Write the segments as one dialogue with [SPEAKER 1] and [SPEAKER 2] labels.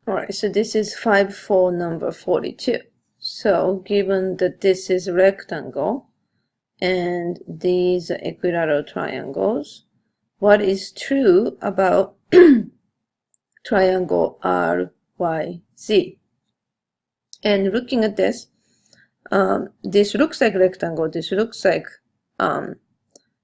[SPEAKER 1] All right, so this is 5, 4, number 42. So given that this is a rectangle and these are equilateral triangles, what is true about triangle RYZ? And looking at this, this looks like rectangle, this looks like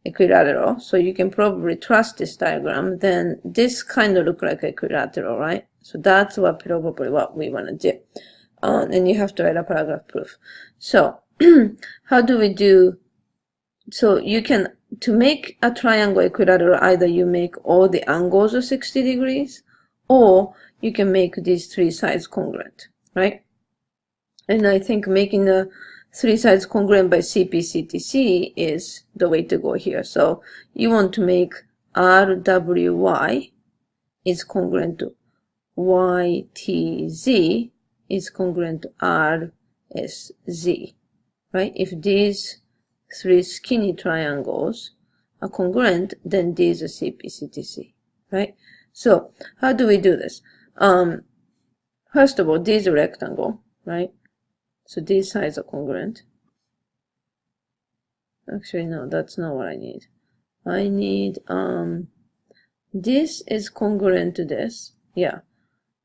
[SPEAKER 1] equilateral, so you can probably trust this diagram. Then this kind of look like equilateral, right? So that's probably what we want to do. And you have to write a paragraph proof. So how do we do? So you can, to make a triangle equilateral, either you make all the angles of 60 degrees, or you can make these three sides congruent, right? And I think making the three sides congruent by CP/CTC is the way to go here. So you want to make RWY is congruent to YTZ is congruent to RSZ, right? If these three skinny triangles are congruent, then these are CP/CTC, right? So how do we do this? First of all, these are rectangle, right? So these sides are congruent. Actually, no, that's not what I need. I need, this is congruent to this, yeah.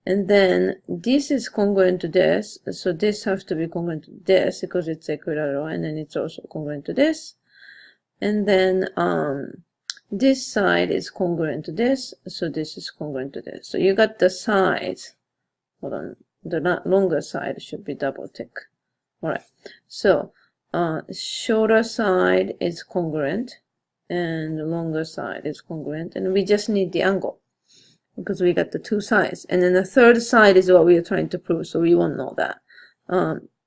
[SPEAKER 1] And then this is congruent to this, so this has to be congruent to this because it's equilateral, and then it's also congruent to this. And then this side is congruent to this, so this is congruent to this. So you got the sides. Hold on, the longer side should be double tick. All right, so shorter side is congruent, and the longer side is congruent, and we just need the angle, because we got the two sides. And then the third side is what we are trying to prove, so we won't know that.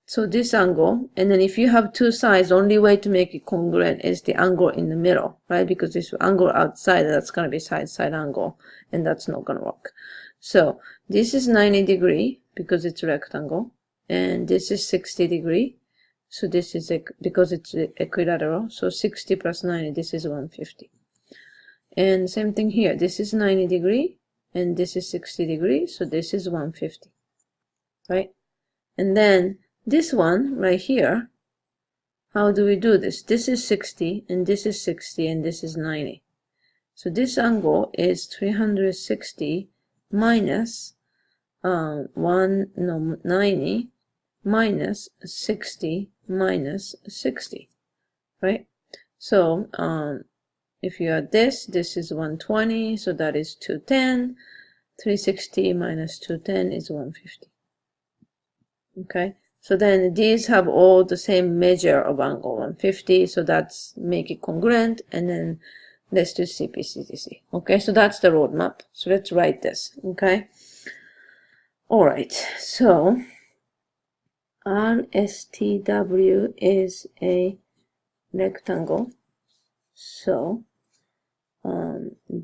[SPEAKER 1] So this angle, and then if you have two sides, only way to make it congruent is the angle in the middle, right? Because this angle outside, that's going to be side angle, and that's not going to work. So this is 90 degree because it's a rectangle, and this is 60 degree. So this is because it's equilateral, so 60 plus 90, this is 150. And same thing here, this is 90 degree, and this is 60 degrees, so this is 150, right? And then this one right here, how do we do this? This is 60, and this is 60, and this is 90. So this angle is 360 minus 90 minus 60 minus 60, right? So if you add this, this is 120, so that is 210. 360 minus 210 is 150. Okay, so then these have all the same measure of angle, 150, so that's make it congruent, and then let's do CP/CTC. Okay, so that's the roadmap. So let's write this. Okay, all right, so RSTW is a rectangle, so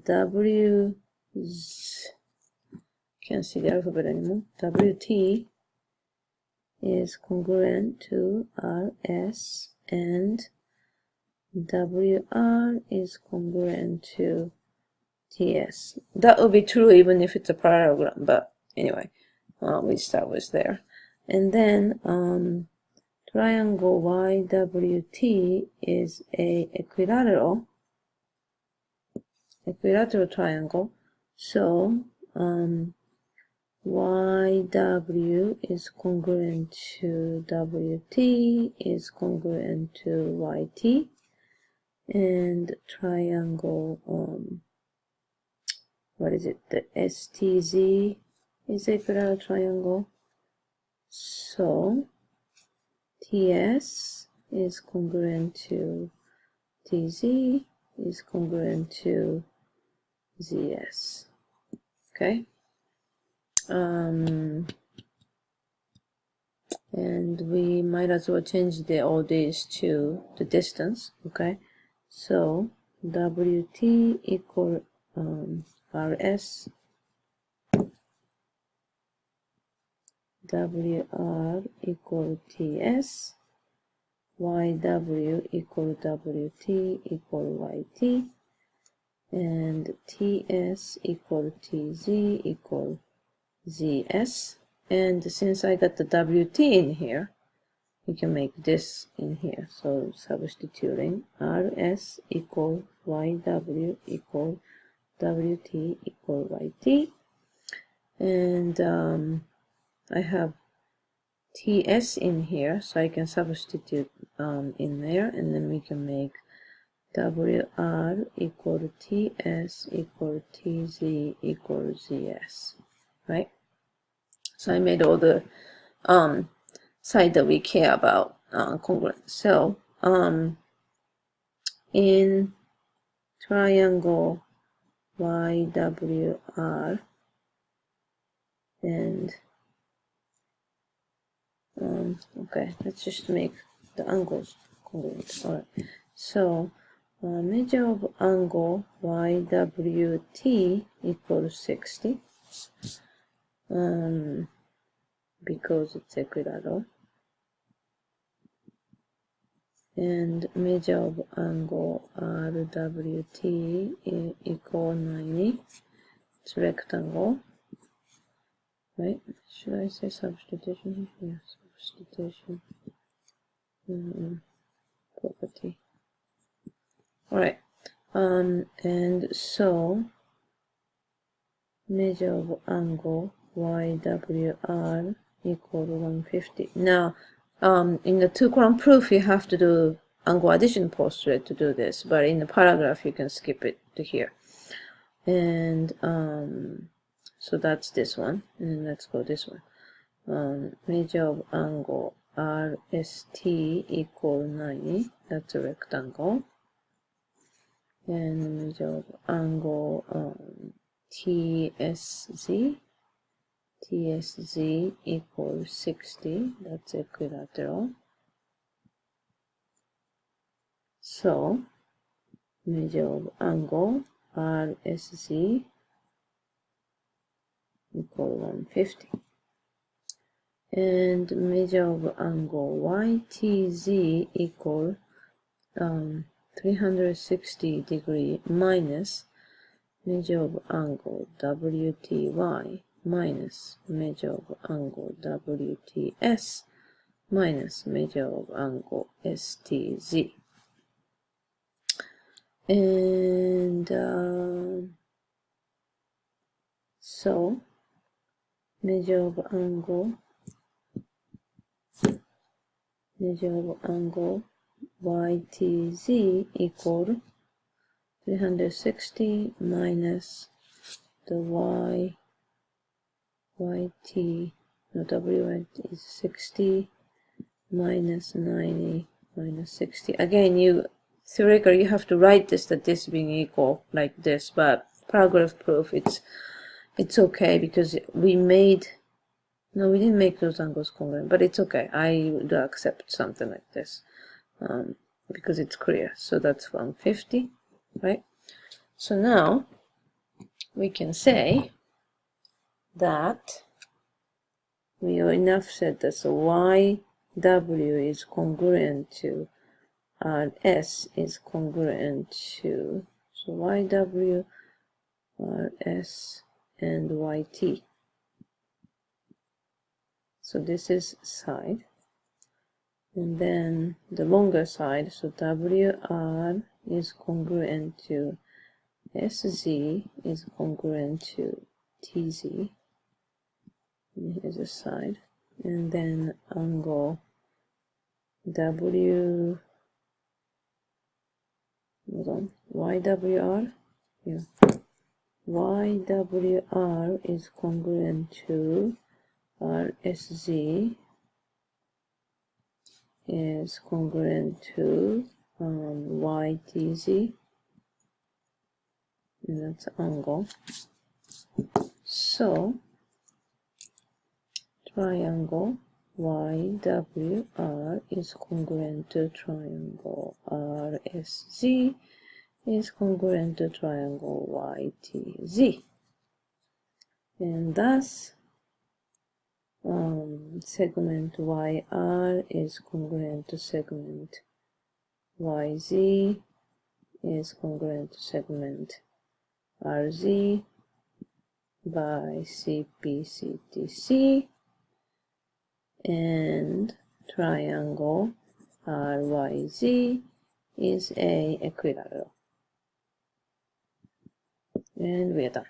[SPEAKER 1] W, can't see the alphabet anymore, WT is congruent to RS, and WR is congruent to TS. That would be true even if it's a parallelogram, but anyway, we start with there. And then triangle YWT is a equilateral triangle, so YW is congruent to WT is congruent to YT, and triangle what is it, the STZ is equilateral triangle, so TS is congruent to TZ is congruent to ZS. Okay, and we might as well change all these to the distance. Okay, so WT equal RS, WR equal TS, YW equal WT equal YT, and TS equal TZ equal ZS. And since I got the WT in here, we can make this in here. So substituting RS equal YW equal WT equal YT. And I have TS in here, so I can substitute in there, and then we can make WR equal TS equal TZ equal ZS, right? So I made all the side that we care about congruent. So in triangle YWR and okay, let's just make the angles congruent. All right, so measure of angle YWT equals 60 because it's equilateral, and measure of angle RWT equal 90. It's rectangle, right? Should I say substitution here? Yeah, substitution. Property. All right, and so measure of angle YWR equal 150. Now, in the two-column proof, you have to do angle addition postulate to do this, but in the paragraph, you can skip it to here. And so that's this one, and let's go this one. Measure of angle RST equal 90. That's a rectangle. And measure of angle TSZ equals 60. That's equilateral. So measure of angle RSZ equal 150. And measure of angle YTZ equal 360 degree minus measure of angle WTY minus measure of angle WTS minus measure of angle STZ. And so measure of angle YTZ equal 360 minus the WYT is 60 minus 90 minus 60. Again, you theoretically you have to write this, that this being equal like this, but paragraph proof it's okay because we didn't make those angles congruent, but it's okay. I would accept something like this because it's clear. So that's 150, right? So now we can say that we enough said that so YW is congruent to RS is congruent to, so YW, RS, and YT. So this is side, and then the longer side, so WR is congruent to SZ is congruent to TZ, and here's the side, and then angle YWR, yeah, YWR is congruent to RSZ is congruent to YTZ, and that's angle. So triangle YWR is congruent to triangle RSZ is congruent to triangle YTZ, and thus segment YR is congruent to segment YZ is congruent to segment RZ, by CPCTC, and triangle RYZ is a equilateral. And we are done.